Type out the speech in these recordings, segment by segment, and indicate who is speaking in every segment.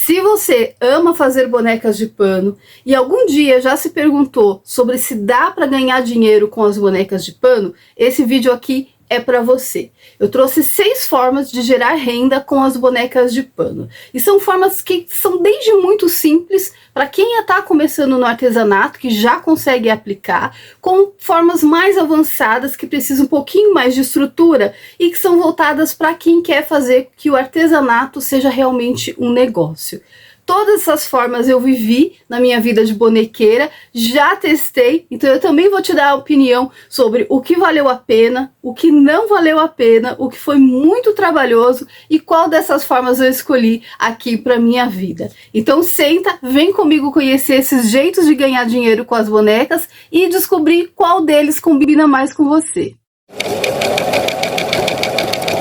Speaker 1: Se você ama fazer bonecas de pano e algum dia já se perguntou sobre se dá para ganhar dinheiro com as bonecas de pano, esse vídeo aqui é para você. Eu trouxe 6 formas de gerar renda com as bonecas de pano. E são formas que são desde muito simples, para quem está começando no artesanato, que já consegue aplicar, com formas mais avançadas, que precisam um pouquinho mais de estrutura e que são voltadas para quem quer fazer que o artesanato seja realmente um negócio. Todas essas formas eu vivi na minha vida de bonequeira, já testei, então eu também vou te dar a opinião sobre o que valeu a pena, o que não valeu a pena, o que foi muito trabalhoso e qual dessas formas eu escolhi aqui para minha vida. Então senta, vem comigo conhecer esses jeitos de ganhar dinheiro com as bonecas e descobrir qual deles combina mais com você.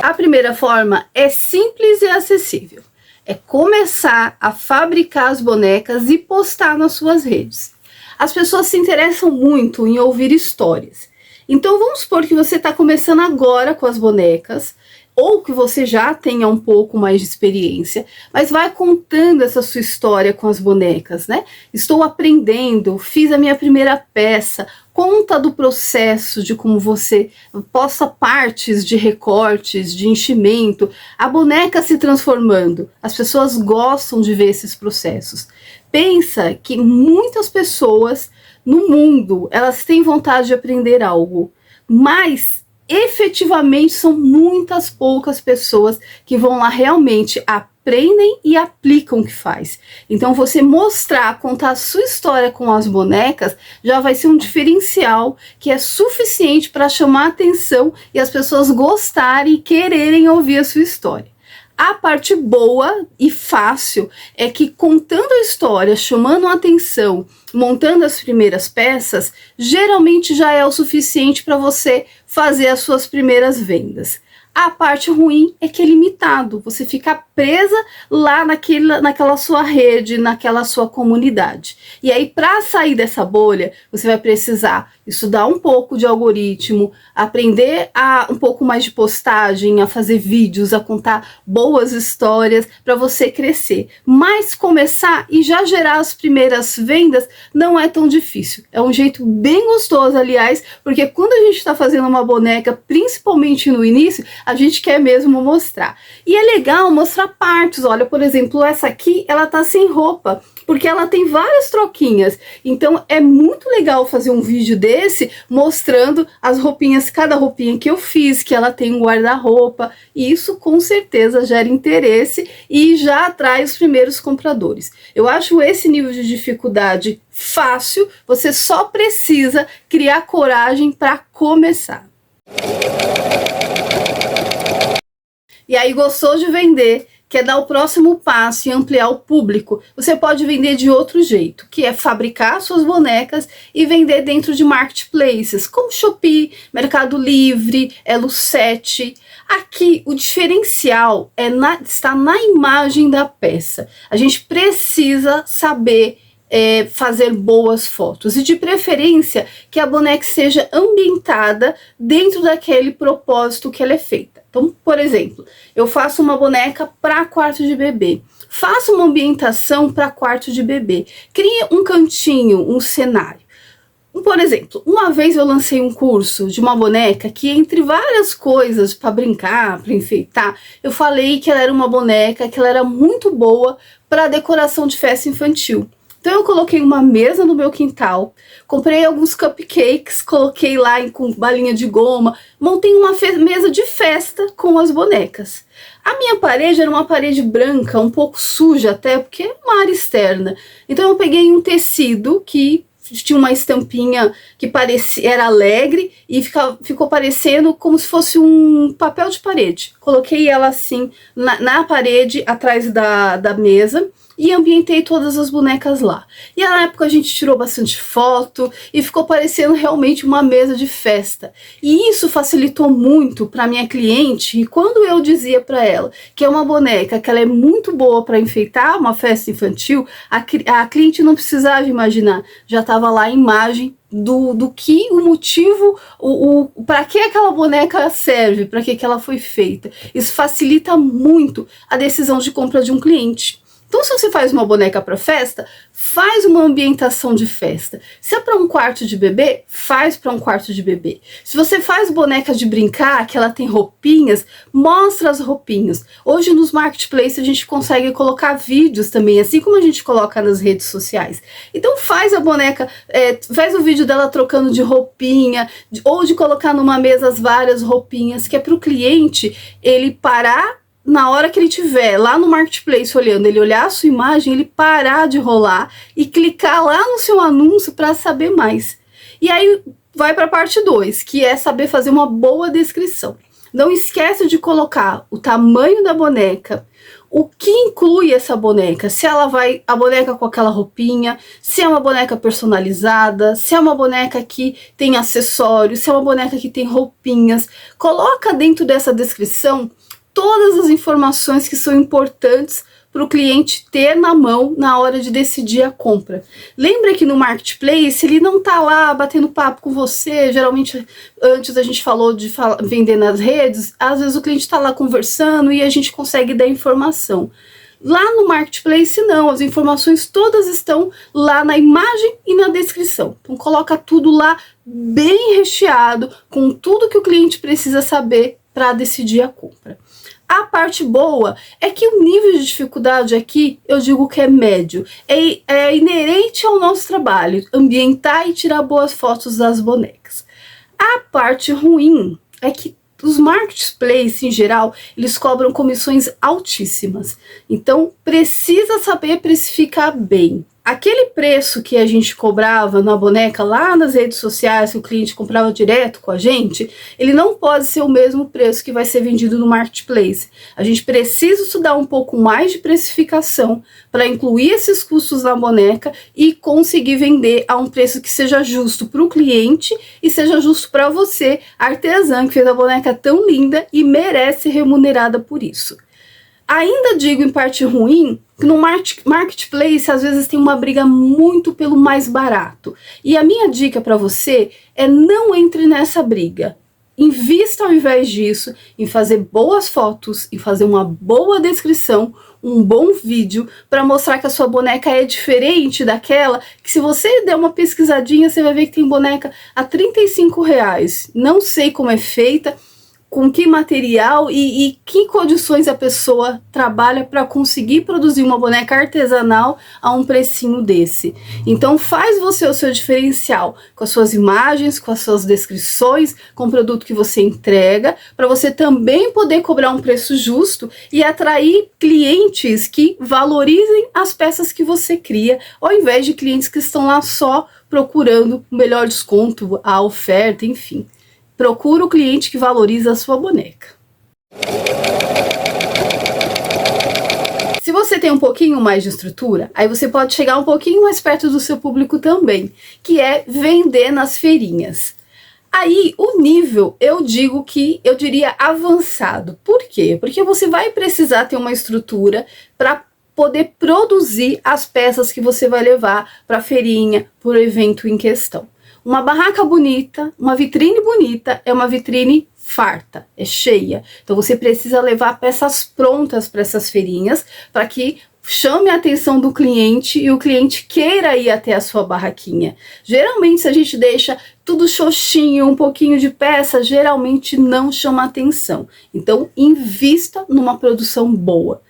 Speaker 1: A primeira forma é simples e acessível. É começar a fabricar as bonecas e postar nas suas redes. As pessoas se interessam muito em ouvir histórias. Então vamos supor que você está começando agora com as bonecas, ou que você já tenha um pouco mais de experiência, mas vai contando essa sua história com as bonecas, né? Estou aprendendo, fiz a minha primeira peça, conta do processo de como você posta partes de recortes, de enchimento, a boneca se transformando. As pessoas gostam de ver esses processos. Pensa que muitas pessoas no mundo, elas têm vontade de aprender algo, mas efetivamente são muitas poucas pessoas que vão lá realmente aprendem e aplicam o que faz. Então você mostrar, contar a sua história com as bonecas já vai ser um diferencial que é suficiente para chamar a atenção e as pessoas gostarem e quererem ouvir a sua história. A parte boa e fácil é que contando a história, chamando a atenção, montando as primeiras peças, geralmente já é o suficiente para você fazer as suas primeiras vendas. A parte ruim é que é limitado, você fica presa lá naquela sua rede, naquela sua comunidade. E aí, para sair dessa bolha, você vai precisar estudar um pouco de algoritmo, aprender um pouco mais de postagem, a fazer vídeos, a contar boas histórias para você crescer. Mas começar e já gerar as primeiras vendas não é tão difícil. É um jeito bem gostoso, aliás, porque quando a gente está fazendo uma boneca, principalmente no início, a gente quer mesmo mostrar. E é legal mostrar partes. Olha, por exemplo, essa aqui, ela tá sem roupa, porque ela tem várias troquinhas. Então é muito legal fazer um vídeo desse mostrando as roupinhas, cada roupinha que eu fiz, que ela tem um guarda-roupa. E isso com certeza gera interesse e já atrai os primeiros compradores. Eu acho esse nível de dificuldade fácil, você só precisa criar coragem para começar. E aí, gostou de vender, quer dar o próximo passo e ampliar o público, você pode vender de outro jeito, que é fabricar suas bonecas e vender dentro de marketplaces, como Shopee, Mercado Livre, Elo7. Aqui, o diferencial está na imagem da peça. A gente precisa saber fazer boas fotos e de preferência que a boneca seja ambientada dentro daquele propósito que ela é feita. Então, por exemplo, eu faço uma boneca para quarto de bebê, faço uma ambientação para quarto de bebê, crie um cantinho, um cenário. Por exemplo, uma vez eu lancei um curso de uma boneca que, entre várias coisas para brincar, para enfeitar, eu falei que ela era uma boneca que ela era muito boa para decoração de festa infantil. Então eu coloquei uma mesa no meu quintal, comprei alguns cupcakes, coloquei lá com balinha de goma, montei uma mesa de festa com as bonecas. A minha parede era uma parede branca, um pouco suja até, porque é uma área externa. Então eu peguei um tecido que tinha uma estampinha que era alegre e ficou parecendo como se fosse um papel de parede. Coloquei ela assim na parede atrás da mesa e ambientei todas as bonecas lá. E na época a gente tirou bastante foto e ficou parecendo realmente uma mesa de festa. E isso facilitou muito para minha cliente. E quando eu dizia para ela que é uma boneca que ela é muito boa para enfeitar uma festa infantil, a cliente não precisava imaginar, já estava lá a imagem do que o motivo, para que aquela boneca serve, para que ela foi feita. Isso facilita muito a decisão de compra de um cliente. Então, se você faz uma boneca para festa, faz uma ambientação de festa. Se é para um quarto de bebê, faz para um quarto de bebê. Se você faz boneca de brincar, que ela tem roupinhas, mostra as roupinhas. Hoje nos marketplaces a gente consegue colocar vídeos também, assim como a gente coloca nas redes sociais. Então faz a boneca, faz o vídeo dela trocando de roupinha, ou de colocar numa mesa as várias roupinhas, que é para o cliente ele parar na hora que ele estiver lá no marketplace olhando, ele olhar a sua imagem, ele parar de rolar e clicar lá no seu anúncio para saber mais. E aí vai para a parte 2, que é saber fazer uma boa descrição. Não esquece de colocar o tamanho da boneca, o que inclui essa boneca, se ela vai, a boneca com aquela roupinha, se é uma boneca personalizada, se é uma boneca que tem acessórios, se é uma boneca que tem roupinhas. Coloca dentro dessa descrição todas as informações que são importantes para o cliente ter na mão na hora de decidir a compra. Lembra que no marketplace ele não está lá batendo papo com você, geralmente antes a gente falou de vender nas redes, às vezes o cliente está lá conversando e a gente consegue dar informação. Lá no marketplace não, as informações todas estão lá na imagem e na descrição. Então coloca tudo lá bem recheado, com tudo que o cliente precisa saber para decidir a compra. A parte boa é que o nível de dificuldade aqui, eu digo que é médio. É inerente ao nosso trabalho, ambientar e tirar boas fotos das bonecas. A parte ruim é que os marketplaces, em geral, eles cobram comissões altíssimas. Então, precisa saber precificar bem. Aquele preço que a gente cobrava na boneca lá nas redes sociais, que o cliente comprava direto com a gente, ele não pode ser o mesmo preço que vai ser vendido no marketplace. A gente precisa estudar um pouco mais de precificação para incluir esses custos na boneca e conseguir vender a um preço que seja justo para o cliente e seja justo para você, artesã, que fez a boneca tão linda e merece ser remunerada por isso. Ainda digo em parte ruim, que no marketplace às vezes tem uma briga muito pelo mais barato. E a minha dica para você é não entre nessa briga. Invista ao invés disso em fazer boas fotos, em fazer uma boa descrição, um bom vídeo para mostrar que a sua boneca é diferente daquela que se você der uma pesquisadinha você vai ver que tem boneca a R$35. Não sei como é feita, com que material e que condições a pessoa trabalha para conseguir produzir uma boneca artesanal a um precinho desse. Então faz você o seu diferencial com as suas imagens, com as suas descrições, com o produto que você entrega, para você também poder cobrar um preço justo e atrair clientes que valorizem as peças que você cria, ao invés de clientes que estão lá só procurando o melhor desconto, a oferta, enfim. Procura o cliente que valoriza a sua boneca. Se você tem um pouquinho mais de estrutura, aí você pode chegar um pouquinho mais perto do seu público também, que é vender nas feirinhas. Aí o nível, eu diria avançado. Por quê? Porque você vai precisar ter uma estrutura para poder produzir as peças que você vai levar para a feirinha, para o evento em questão. Uma barraca bonita, uma vitrine bonita, é uma vitrine farta, é cheia. Então você precisa levar peças prontas para essas feirinhas, para que chame a atenção do cliente e o cliente queira ir até a sua barraquinha. Geralmente, se a gente deixa tudo xoxinho, um pouquinho de peça, geralmente não chama atenção. Então, invista numa produção boa.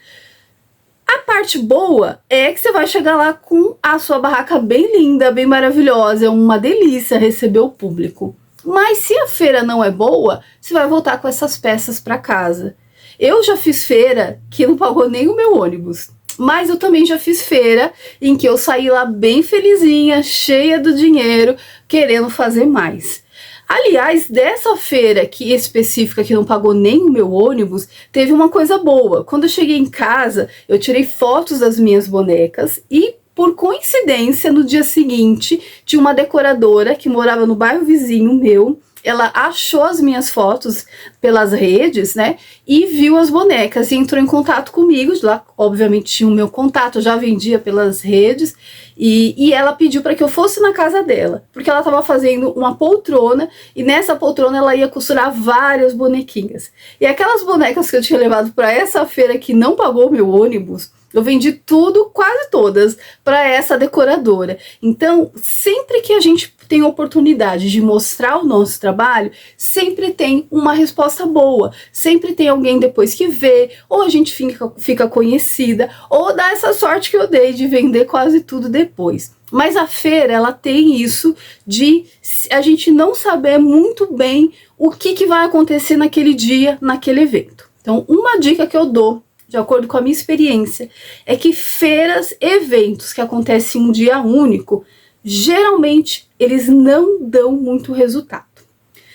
Speaker 1: A parte boa é que você vai chegar lá com a sua barraca bem linda, bem maravilhosa, é uma delícia receber o público. Mas se a feira não é boa, você vai voltar com essas peças para casa. Eu já fiz feira que não pagou nem o meu ônibus, mas eu também já fiz feira em que eu saí lá bem felizinha, cheia do dinheiro, querendo fazer mais. Aliás, dessa feira aqui específica que não pagou nem o meu ônibus, teve uma coisa boa. Quando eu cheguei em casa, eu tirei fotos das minhas bonecas e, por coincidência, no dia seguinte, tinha uma decoradora que morava no bairro vizinho meu. Ela achou as minhas fotos pelas redes, né, e viu as bonecas e entrou em contato comigo. Lá, obviamente, tinha o meu contato, eu já vendia pelas redes, e ela pediu para que eu fosse na casa dela, porque ela estava fazendo uma poltrona, e nessa poltrona ela ia costurar várias bonequinhas. E aquelas bonecas que eu tinha levado para essa feira que não pagou meu ônibus, Eu vendi tudo, quase todas, para essa decoradora. Então, sempre que a gente tem oportunidade de mostrar o nosso trabalho, sempre tem uma resposta boa, sempre tem alguém depois que vê, ou a gente fica conhecida, ou dá essa sorte que eu dei de vender quase tudo depois. Mas a feira, ela tem isso de a gente não saber muito bem o que vai acontecer naquele dia, naquele evento. Então, uma dica que eu dou, de acordo com a minha experiência, é que feiras, eventos que acontecem em um dia único, geralmente eles não dão muito resultado.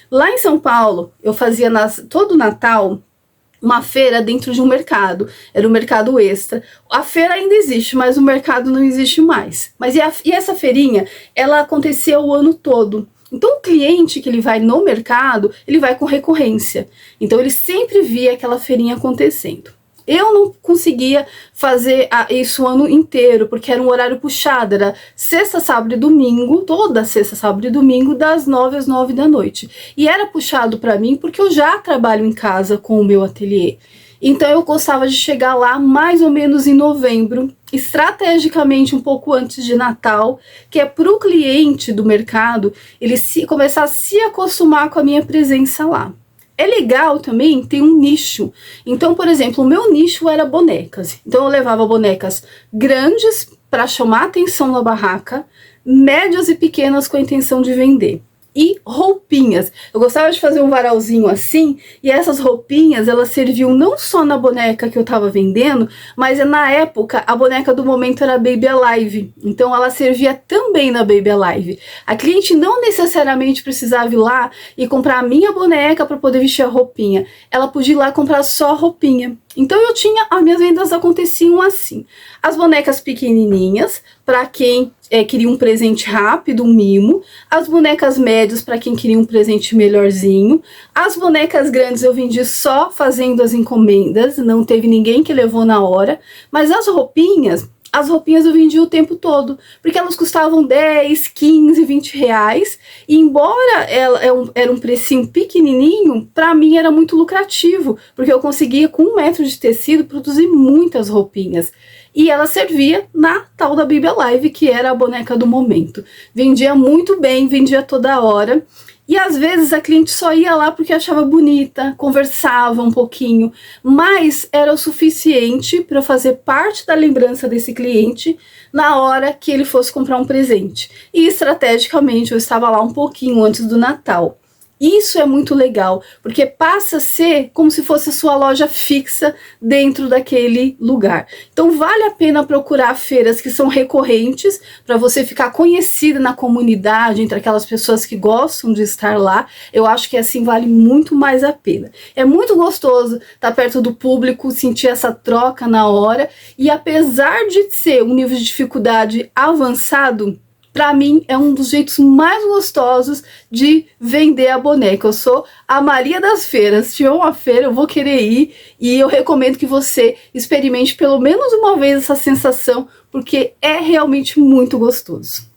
Speaker 1: Lá em São Paulo, eu fazia todo Natal uma feira dentro de um mercado, era o Mercado Extra. A feira ainda existe, mas o mercado não existe mais. Mas e essa feirinha, ela acontecia o ano todo. Então o cliente que ele vai no mercado, ele vai com recorrência. Então ele sempre via aquela feirinha acontecendo. Eu não conseguia fazer isso o ano inteiro, porque era um horário puxado, era sexta, sábado e domingo, toda sexta, sábado e domingo, das 9 às 9 da noite. E era puxado para mim porque eu já trabalho em casa com o meu ateliê. Então eu gostava de chegar lá mais ou menos em novembro, estrategicamente um pouco antes de Natal, que é para o cliente do mercado ele começar a se acostumar com a minha presença lá. É legal também ter um nicho. Então, por exemplo, o meu nicho era bonecas. Então eu levava bonecas grandes para chamar atenção na barraca, médias e pequenas com a intenção de vender. E roupinhas. Eu gostava de fazer um varalzinho assim, e essas roupinhas, elas serviam não só na boneca que eu tava vendendo, mas na época a boneca do momento era Baby Alive. Então ela servia também na Baby Alive. A cliente não necessariamente precisava ir lá e comprar a minha boneca para poder vestir a roupinha. Ela podia ir lá comprar só a roupinha. Então as minhas vendas aconteciam assim. As bonecas pequenininhas, para quem queria um presente rápido, um mimo. As bonecas médias, para quem queria um presente melhorzinho. As bonecas grandes eu vendi só fazendo as encomendas, não teve ninguém que levou na hora. Mas as roupinhas eu vendia o tempo todo, porque elas custavam 10, 15, 20 reais, e embora era um precinho pequenininho, para mim era muito lucrativo, porque eu conseguia com 1 metro de tecido produzir muitas roupinhas, e ela servia na tal da Baby Alive, que era a boneca do momento. Vendia muito bem, vendia toda hora. E às vezes a cliente só ia lá porque achava bonita, conversava um pouquinho, mas era o suficiente para fazer parte da lembrança desse cliente na hora que ele fosse comprar um presente. E estrategicamente eu estava lá um pouquinho antes do Natal. Isso é muito legal, porque passa a ser como se fosse a sua loja fixa dentro daquele lugar. Então vale a pena procurar feiras que são recorrentes, para você ficar conhecida na comunidade, entre aquelas pessoas que gostam de estar lá. Eu acho que assim vale muito mais a pena. É muito gostoso estar perto do público, sentir essa troca na hora, e apesar de ser um nível de dificuldade avançado, para mim é um dos jeitos mais gostosos de vender a boneca. Eu sou a Maria das feiras. Se tiver uma feira, eu vou querer ir, e eu recomendo que você experimente pelo menos uma vez essa sensação, porque é realmente muito gostoso.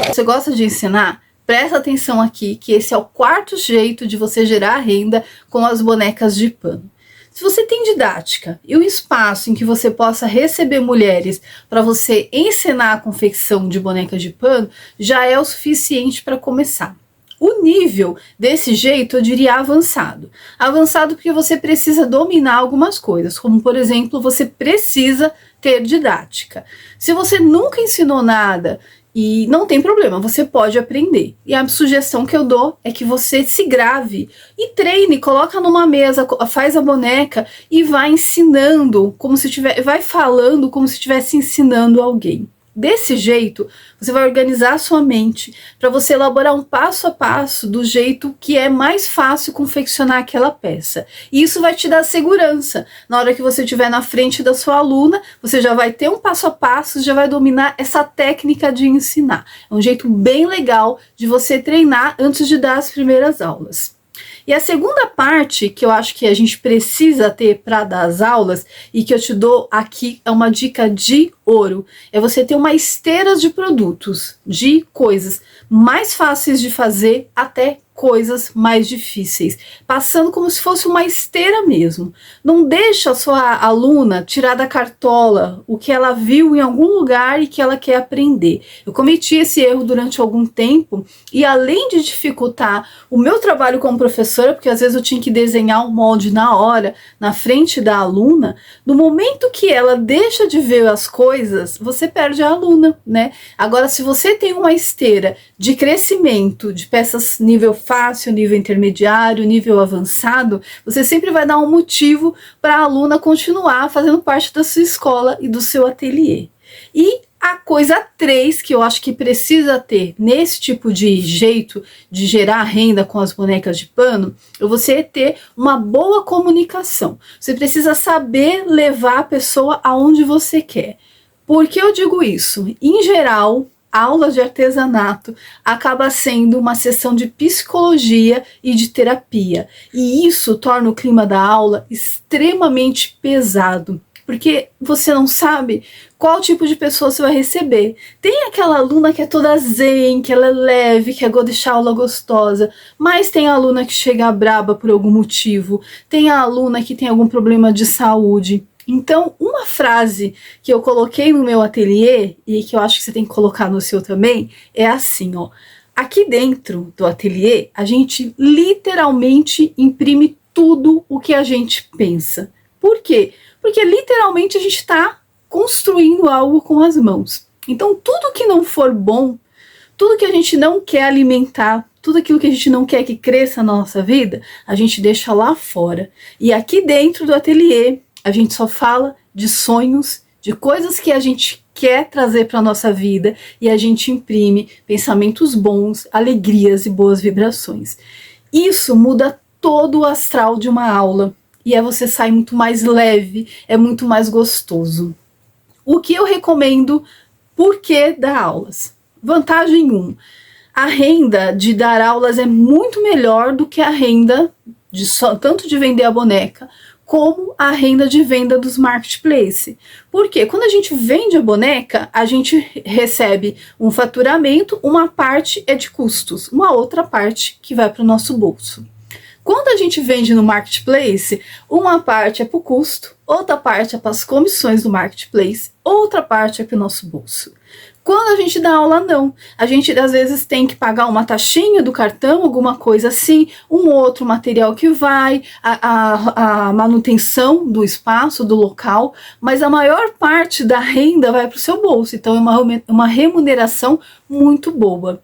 Speaker 1: Você gosta de ensinar? Presta atenção aqui, que esse é o 4º jeito de você gerar renda com as bonecas de pano. Se você tem didática e um espaço em que você possa receber mulheres para você ensinar a confecção de bonecas de pano, já é o suficiente para começar. O nível desse jeito eu diria avançado. Avançado porque você precisa dominar algumas coisas, como por exemplo, você precisa ter didática. Se você nunca ensinou nada, e não tem problema, você pode aprender. E a sugestão que eu dou é que você se grave e treine, coloca numa mesa, faz a boneca e vai ensinando, vai falando como se estivesse ensinando alguém. Desse jeito, você vai organizar a sua mente para você elaborar um passo a passo do jeito que é mais fácil confeccionar aquela peça. E isso vai te dar segurança. Na hora que você estiver na frente da sua aluna, você já vai ter um passo a passo, já vai dominar essa técnica de ensinar. É um jeito bem legal de você treinar antes de dar as primeiras aulas. E a segunda parte que eu acho que a gente precisa ter para dar as aulas, e que eu te dou aqui, é uma dica de ouro. É você ter uma esteira de produtos, de coisas mais fáceis de fazer até coisas mais difíceis, passando como se fosse uma esteira mesmo. Não deixa a sua aluna tirar da cartola o que ela viu em algum lugar e que ela quer aprender. Eu cometi esse erro durante algum tempo e, além de dificultar o meu trabalho como professora, porque às vezes eu tinha que desenhar um molde na hora, na frente da aluna, no momento que ela deixa de ver as coisas, você perde a aluna, né? Agora, se você tem uma esteira de crescimento de peças nível fácil, nível intermediário, nível avançado, você sempre vai dar um motivo para a aluna continuar fazendo parte da sua escola e do seu ateliê. E a coisa 3 que eu acho que precisa ter nesse tipo de jeito de gerar renda com as bonecas de pano, é você ter uma boa comunicação. Você precisa saber levar a pessoa aonde você quer. Por que eu digo isso? Em geral, aulas de artesanato acaba sendo uma sessão de psicologia e de terapia. E isso torna o clima da aula extremamente pesado, porque você não sabe qual tipo de pessoa você vai receber. Tem aquela aluna que é toda zen, que ela é leve, que quer deixar a aula gostosa, mas tem a aluna que chega braba por algum motivo, tem a aluna que tem algum problema de saúde. Então, uma frase que eu coloquei no meu ateliê, e que eu acho que você tem que colocar no seu também, é assim, ó. Aqui dentro do ateliê, a gente literalmente imprime tudo o que a gente pensa. Por quê? Porque literalmente a gente está construindo algo com as mãos. Então, tudo que não for bom, tudo que a gente não quer alimentar, tudo aquilo que a gente não quer que cresça na nossa vida, a gente deixa lá fora. E aqui dentro do ateliê, a gente só fala de sonhos, de coisas que a gente quer trazer para a nossa vida, e a gente imprime pensamentos bons, alegrias e boas vibrações. Isso muda todo o astral de uma aula, e você sai muito mais leve, é muito mais gostoso. O que eu recomendo, por que dar aulas? Vantagem 1. A renda de dar aulas é muito melhor do que a renda tanto de vender a boneca, como a renda de venda dos marketplace. Porque quando a gente vende a boneca, a gente recebe um faturamento, uma parte é de custos, uma outra parte que vai para o nosso bolso. Quando a gente vende no marketplace, uma parte é para o custo, outra parte é para as comissões do marketplace, outra parte é para o nosso bolso. Quando a gente dá aula, não. A gente, às vezes, tem que pagar uma taxinha do cartão, alguma coisa assim, um outro material que vai, a manutenção do espaço, do local, mas a maior parte da renda vai para o seu bolso. Então, é uma remuneração muito boa.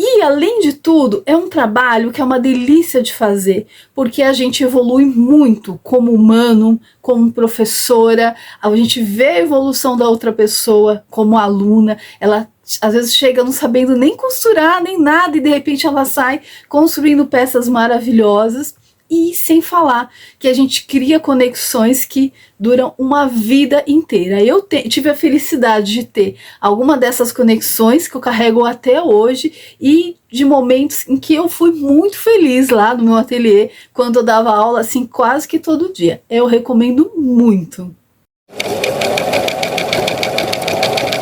Speaker 1: E, além de tudo, é um trabalho que é uma delícia de fazer, porque a gente evolui muito como humano, como professora, a gente vê a evolução da outra pessoa como aluna, ela às vezes chega não sabendo nem costurar, nem nada, e de repente ela sai construindo peças maravilhosas. E sem falar que a gente cria conexões que duram uma vida inteira. Eu tive a felicidade de ter alguma dessas conexões que eu carrego até hoje, e de momentos em que eu fui muito feliz lá no meu ateliê, quando eu dava aula assim quase que todo dia. Eu recomendo muito.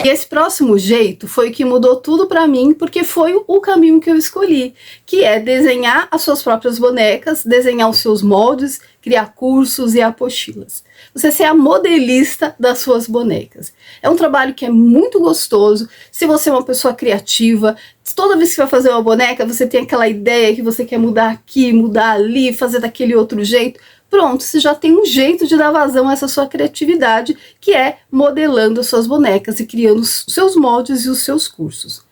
Speaker 1: E esse próximo jeito foi o que mudou tudo para mim, porque foi o caminho que eu escolhi, que é desenhar as suas próprias bonecas, desenhar os seus moldes, criar cursos e apostilas. Você ser a modelista das suas bonecas. É um trabalho que é muito gostoso. Se você é uma pessoa criativa, toda vez que vai fazer uma boneca, você tem aquela ideia que você quer mudar aqui, mudar ali, fazer daquele outro jeito. Pronto, você já tem um jeito de dar vazão a essa sua criatividade, que é modelando as suas bonecas e criando os seus moldes e os seus cursos.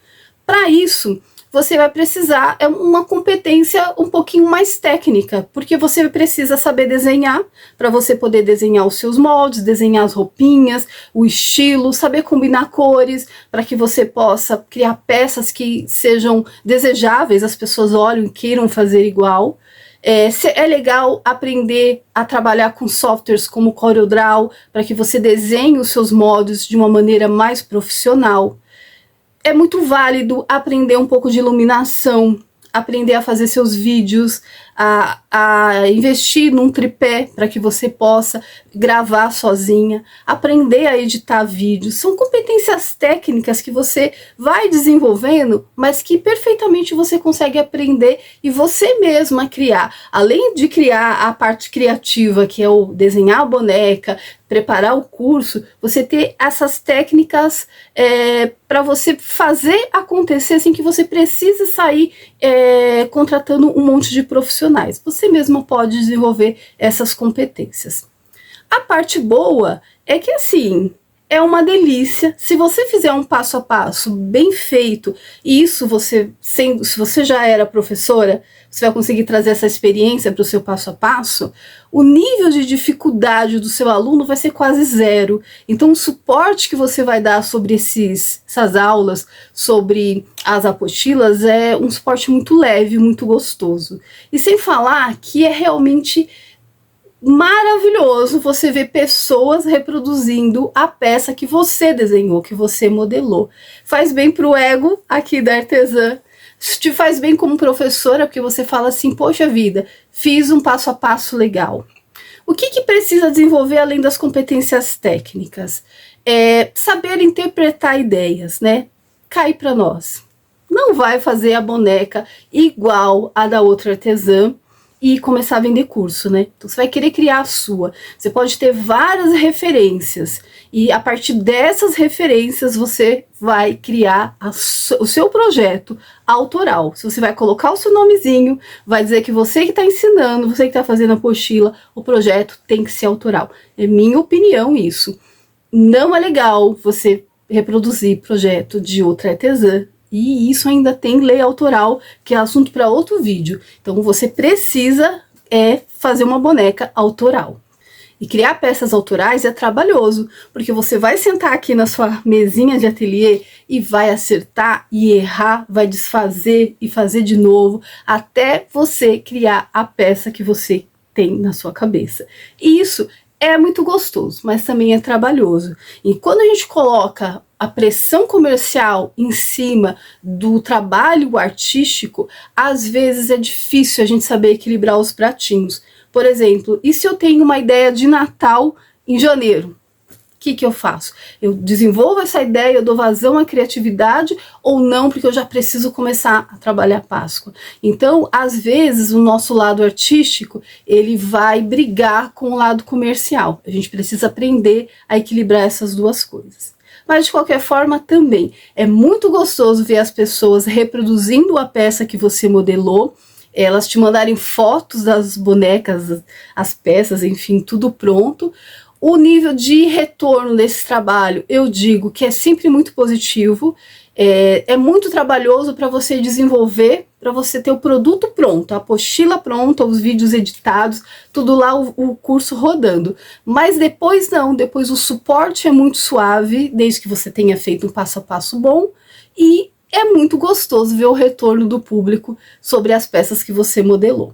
Speaker 1: Para isso, você vai precisar uma competência um pouquinho mais técnica, porque você precisa saber desenhar, para você poder desenhar os seus moldes, desenhar as roupinhas, o estilo, saber combinar cores, para que você possa criar peças que sejam desejáveis, as pessoas olhem e queiram fazer igual. É legal aprender a trabalhar com softwares como CorelDRAW, para que você desenhe os seus moldes de uma maneira mais profissional. É muito válido aprender um pouco de iluminação, aprender a fazer seus vídeos, a a investir num tripé para que você possa gravar sozinha, aprender a editar vídeos. São competências técnicas que você vai desenvolvendo, mas que perfeitamente você consegue aprender e você mesma criar. Além de criar a parte criativa, que é o desenhar a boneca, preparar o curso, você ter essas técnicas para você fazer acontecer sem que você precise sair contratando um monte de profissionais. Você mesma pode desenvolver essas competências. A parte boa é que, assim, é uma delícia. Se você fizer um passo a passo bem feito, e isso se você já era professora, você vai conseguir trazer essa experiência para o seu passo a passo, o nível de dificuldade do seu aluno vai ser quase zero. Então o suporte que você vai dar sobre essas aulas, sobre as apostilas, é um suporte muito leve, muito gostoso. E sem falar que é realmente maravilhoso você ver pessoas reproduzindo a peça que você desenhou, que você modelou. Faz bem para o ego aqui da artesã, te faz bem como professora, porque você fala assim, poxa vida, fiz um passo a passo legal. O que precisa desenvolver além das competências técnicas? Saber interpretar ideias, né? Cai para nós. Não vai fazer a boneca igual a da outra artesã e começar a vender curso, né? Então você vai querer criar a sua. Você pode ter várias referências e a partir dessas referências você vai criar o seu projeto autoral. Se você vai colocar o seu nomezinho, vai dizer que você que está ensinando, você que está fazendo a apostila, o projeto tem que ser autoral. É minha opinião isso. Não é legal você reproduzir projeto de outra artesã. E isso ainda tem lei autoral, que é assunto para outro vídeo. Então você precisa fazer uma boneca autoral. E criar peças autorais é trabalhoso, porque você vai sentar aqui na sua mesinha de ateliê e vai acertar e errar, vai desfazer e fazer de novo, até você criar a peça que você tem na sua cabeça. E isso é muito gostoso, mas também é trabalhoso. E quando a gente coloca a pressão comercial em cima do trabalho artístico, às vezes é difícil a gente saber equilibrar os pratinhos. Por exemplo, e se eu tenho uma ideia de Natal em janeiro? O que eu faço? Eu desenvolvo essa ideia, eu dou vazão à criatividade ou não, porque eu já preciso começar a trabalhar Páscoa. Então, às vezes, o nosso lado artístico, ele vai brigar com o lado comercial. A gente precisa aprender a equilibrar essas duas coisas. Mas, de qualquer forma, também é muito gostoso ver as pessoas reproduzindo a peça que você modelou, elas te mandarem fotos das bonecas, as peças, enfim, tudo pronto. O nível de retorno desse trabalho, eu digo que é sempre muito positivo, é muito trabalhoso para você desenvolver, para você ter o produto pronto, a apostila pronta, os vídeos editados, tudo lá, o curso rodando. Mas depois não, depois o suporte é muito suave, desde que você tenha feito um passo a passo bom, e é muito gostoso ver o retorno do público sobre as peças que você modelou.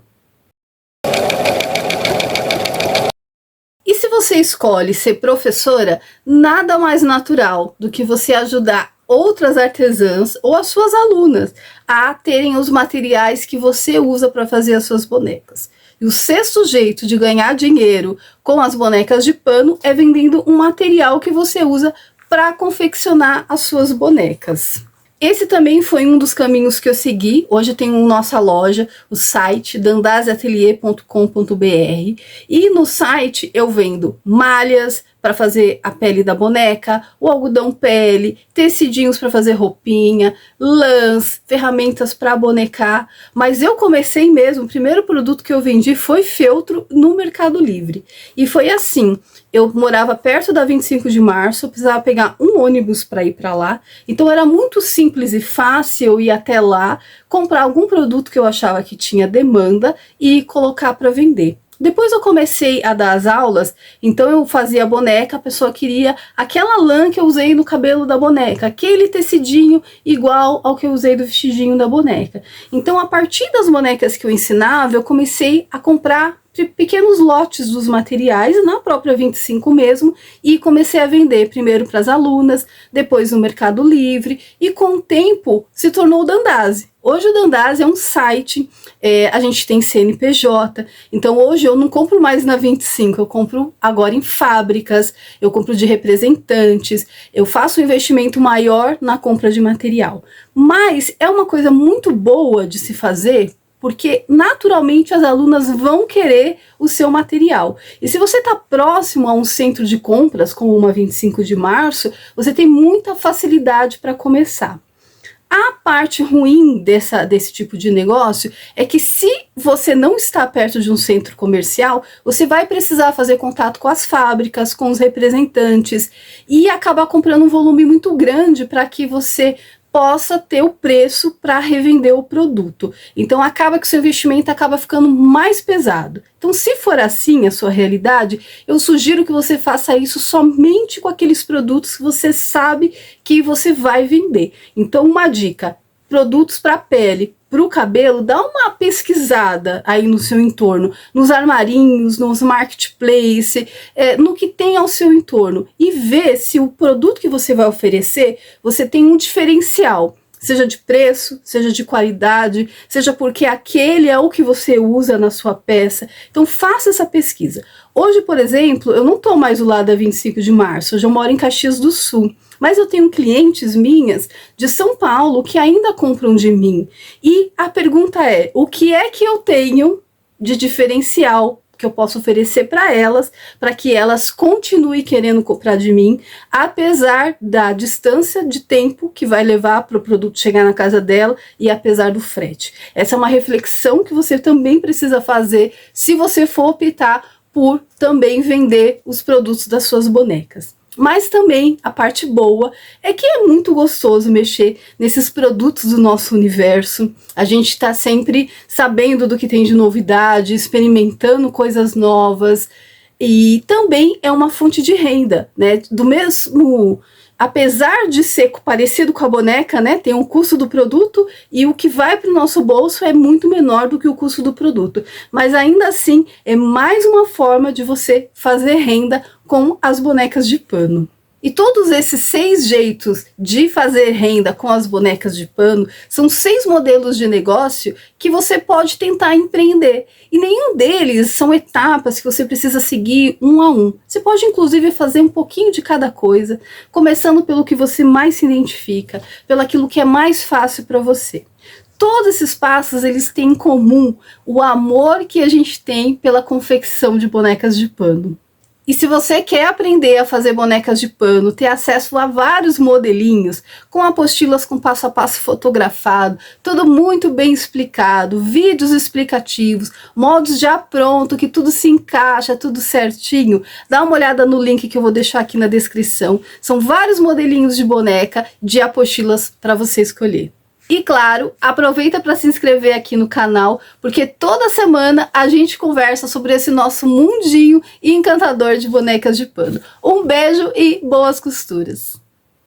Speaker 1: E se você escolhe ser professora, nada mais natural do que você ajudar outras artesãs ou as suas alunas a terem os materiais que você usa para fazer as suas bonecas. E o sexto jeito de ganhar dinheiro com as bonecas de pano é vendendo um material que você usa para confeccionar as suas bonecas. Esse também foi um dos caminhos que eu segui. Hoje tem nossa loja, o site dandaseatelier.com.br, e no site eu vendo malhas para fazer a pele da boneca, o algodão pele, tecidinhos para fazer roupinha, lãs, ferramentas para bonecar. Mas eu comecei mesmo, o primeiro produto que eu vendi foi feltro no Mercado Livre. E foi assim, eu morava perto da 25 de março, eu precisava pegar um ônibus para ir para lá, então era muito simples e fácil eu ir até lá, comprar algum produto que eu achava que tinha demanda e colocar para vender. Depois eu comecei a dar as aulas, então eu fazia a boneca, a pessoa queria aquela lã que eu usei no cabelo da boneca, aquele tecidinho igual ao que eu usei do vestidinho da boneca. Então, a partir das bonecas que eu ensinava, eu comecei a comprar pequenos lotes dos materiais, na própria 25 mesmo, e comecei a vender primeiro para as alunas, depois no Mercado Livre, e com o tempo se tornou o Dandaze. Hoje o Dandaze é um site, a gente tem CNPJ, então hoje eu não compro mais na 25, eu compro agora em fábricas, eu compro de representantes, eu faço um investimento maior na compra de material. Mas é uma coisa muito boa de se fazer, porque naturalmente as alunas vão querer o seu material. E se você está próximo a um centro de compras, como uma 25 de março, você tem muita facilidade para começar. A parte ruim desse tipo de negócio é que se você não está perto de um centro comercial, você vai precisar fazer contato com as fábricas, com os representantes e acabar comprando um volume muito grande para que você possa ter o preço para revender o produto. Então acaba que o seu investimento acaba ficando mais pesado. Então, se for assim a sua realidade, eu sugiro que você faça isso somente com aqueles produtos que você sabe que você vai vender. Então, uma dica: produtos para pele, para o cabelo, dá uma pesquisada aí no seu entorno, nos armarinhos, nos marketplace, no que tem ao seu entorno, e vê se o produto que você vai oferecer, você tem um diferencial, seja de preço, seja de qualidade, seja porque aquele é o que você usa na sua peça. Então faça essa pesquisa. Hoje, por exemplo, eu não estou mais do lado da 25 de março, hoje eu moro em Caxias do Sul, mas eu tenho clientes minhas de São Paulo que ainda compram de mim. E a pergunta é: o que é que eu tenho de diferencial que eu posso oferecer para elas, para que elas continuem querendo comprar de mim, apesar da distância de tempo que vai levar para o produto chegar na casa dela e apesar do frete? Essa é uma reflexão que você também precisa fazer se você for optar por também vender os produtos das suas bonecas. Mas também a parte boa é que é muito gostoso mexer nesses produtos do nosso universo. A gente está sempre sabendo do que tem de novidade, experimentando coisas novas, e também é uma fonte de renda, né? Do mesmo, apesar de ser parecido com a boneca, né? Tem um custo do produto e o que vai para o nosso bolso é muito menor do que o custo do produto. Mas ainda assim é mais uma forma de você fazer renda com as bonecas de pano. E todos esses 6 jeitos de fazer renda com as bonecas de pano são 6 modelos de negócio que você pode tentar empreender. E nenhum deles são etapas que você precisa seguir um a um. Você pode inclusive fazer um pouquinho de cada coisa, começando pelo que você mais se identifica, pelo aquilo que é mais fácil para você. Todos esses passos, eles têm em comum o amor que a gente tem pela confecção de bonecas de pano. E se você quer aprender a fazer bonecas de pano, ter acesso a vários modelinhos, com apostilas com passo a passo fotografado, tudo muito bem explicado, vídeos explicativos, modos já pronto, que tudo se encaixa, tudo certinho, dá uma olhada no link que eu vou deixar aqui na descrição. São vários modelinhos de boneca, de apostilas para você escolher. E claro, aproveita para se inscrever aqui no canal, porque toda semana a gente conversa sobre esse nosso mundinho encantador de bonecas de pano. Um beijo e boas costuras!